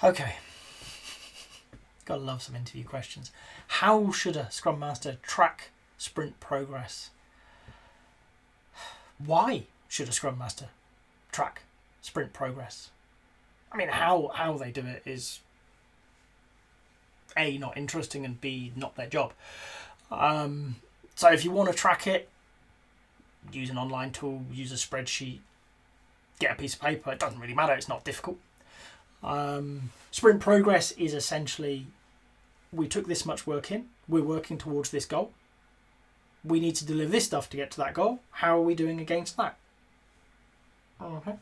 Okay. Gotta love some interview questions. How should a Scrum Master track sprint progress? Why should a Scrum Master track sprint progress? I mean, how they do it is A, not interesting, and B, not their job. So if you want to track it, use an online tool, use a spreadsheet, get a piece of paper. It doesn't really matter. It's not difficult. Sprint progress is essentially, we took this much work in. We're working towards this goal. We need to deliver this stuff to get to that goal. How are we doing against that? Okay.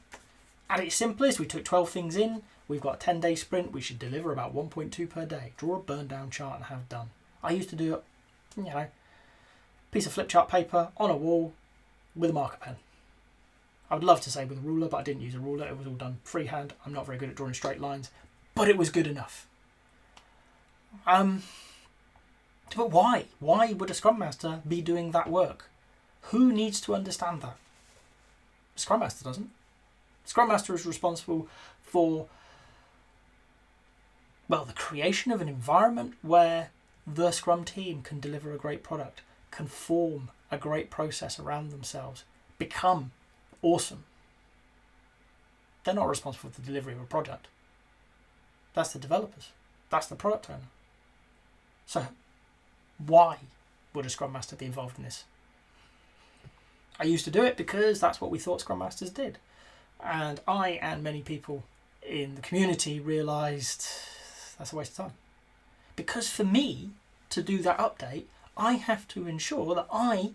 At its simplest, we took 12 things in. We've got a 10-day sprint. We should deliver about 1.2 per day. Draw a burn down chart and have done. I used to do it, piece of flip chart paper on a wall with a marker pen. I would love to say with a ruler, but I didn't use a ruler. It was all done freehand. I'm not very good at drawing straight lines, but it was good enough. But why? Why would a Scrum Master be doing that work? Who needs to understand that? Scrum Master doesn't. Scrum Master is responsible for, the creation of an environment where the Scrum team can deliver a great product, can form a great process around themselves, become awesome. They're not responsible for the delivery of a product. That's the developers. That's the product owner. So, why would a Scrum Master be involved in this? I used to do it because that's what we thought Scrum Masters did. And I and many people in the community realised that's a waste of time. Because for me to do that update, I have to ensure that I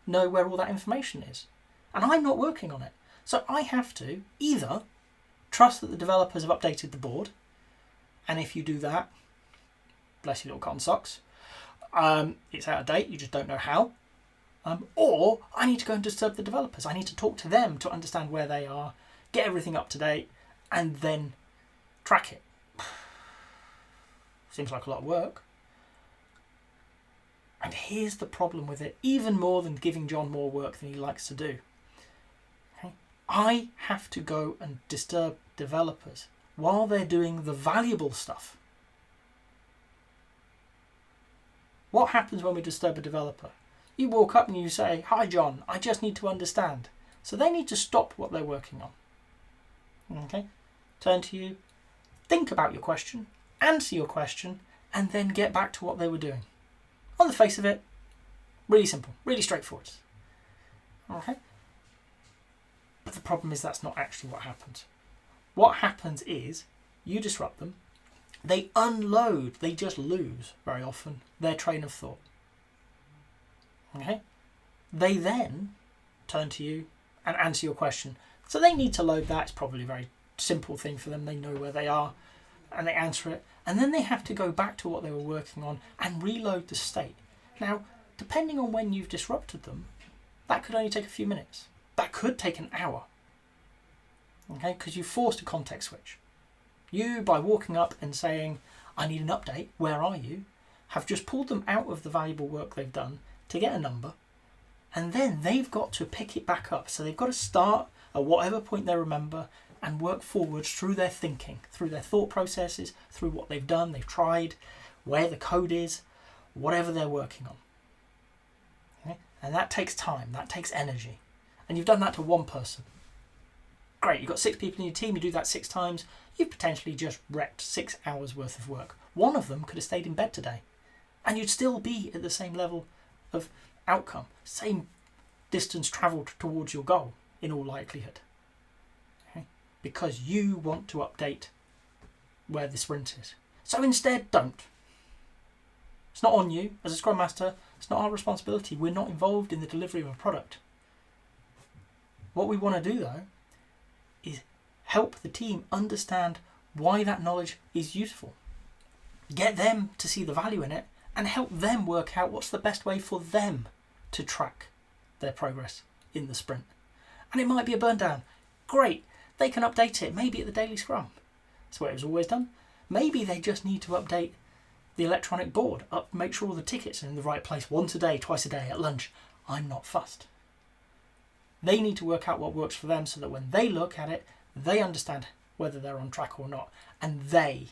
know where all that information is. And I'm not working on it. So I have to either trust that the developers have updated the board, and if you do that, bless your little cotton socks, it's out of date, you just don't know how. Or I need to go and disturb the developers. I need to talk to them to understand where they are, get everything up to date, and then track it. Seems like a lot of work. And here's the problem with it, even more than giving John more work than he likes to do. Okay? I have to go and disturb developers while they're doing the valuable stuff. What happens when we disturb a developer? You walk up and you say, "Hi John, I just need to understand." So they need to stop what they're working on. Okay? Turn to you, think about your question, answer your question, and then get back to what they were doing. On the face of it, really simple, really straightforward. Okay? But the problem is that's not actually what happens. What happens is you disrupt them, they unload, they just lose very often their train of thought. Okay? They then turn to you and answer your question. So they need to load that. It's probably a very simple thing for them. They know where they are and they answer it. And then they have to go back to what they were working on and reload the state. Now, depending on when you've disrupted them, that could only take a few minutes. That could take an hour. Okay? Because you forced a context switch. You, by walking up and saying, "I need an update, where are you?" have just pulled them out of the valuable work they've done to get a number, and then they've got to pick it back up. So they've got to start at whatever point they remember and work forwards through their thinking, through their thought processes, through what they've done, they've tried, where the code is, whatever they're working on. Okay? And that takes time, that takes energy. And you've done that to one person. Great, you've got 6 people in your team, you do that 6 times, you've potentially just wrecked 6 hours worth of work. One of them could have stayed in bed today, and you'd still be at the same level of outcome, same distance travelled towards your goal in all likelihood. Okay? Because you want to update where the sprint is. So instead, don't. It's not on you as a Scrum Master, it's not our responsibility. We're not involved in the delivery of a product. What we want to do though is help the team understand why that knowledge is useful. Get them to see the value in it and help them work out what's the best way for them to track their progress in the sprint. And it might be a burn down. Great, they can update it, maybe at the daily Scrum. That's the way it was always done. Maybe they just need to update the electronic board, make sure all the tickets are in the right place once a day, twice a day, at lunch. I'm not fussed. They need to work out what works for them so that when they look at it, they understand whether they're on track or not, and they,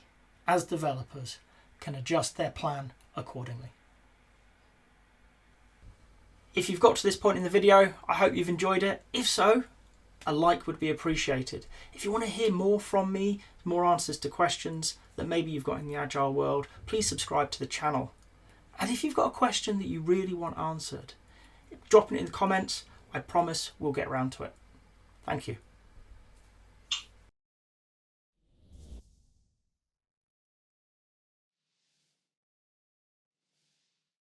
as developers, can adjust their plan accordingly. If you've got to this point in the video, I hope you've enjoyed it. If so, a like would be appreciated. If you want to hear more from me, more answers to questions that maybe you've got in the Agile world, please subscribe to the channel. And if you've got a question that you really want answered, drop it in the comments. I promise we'll get around to it. Thank you.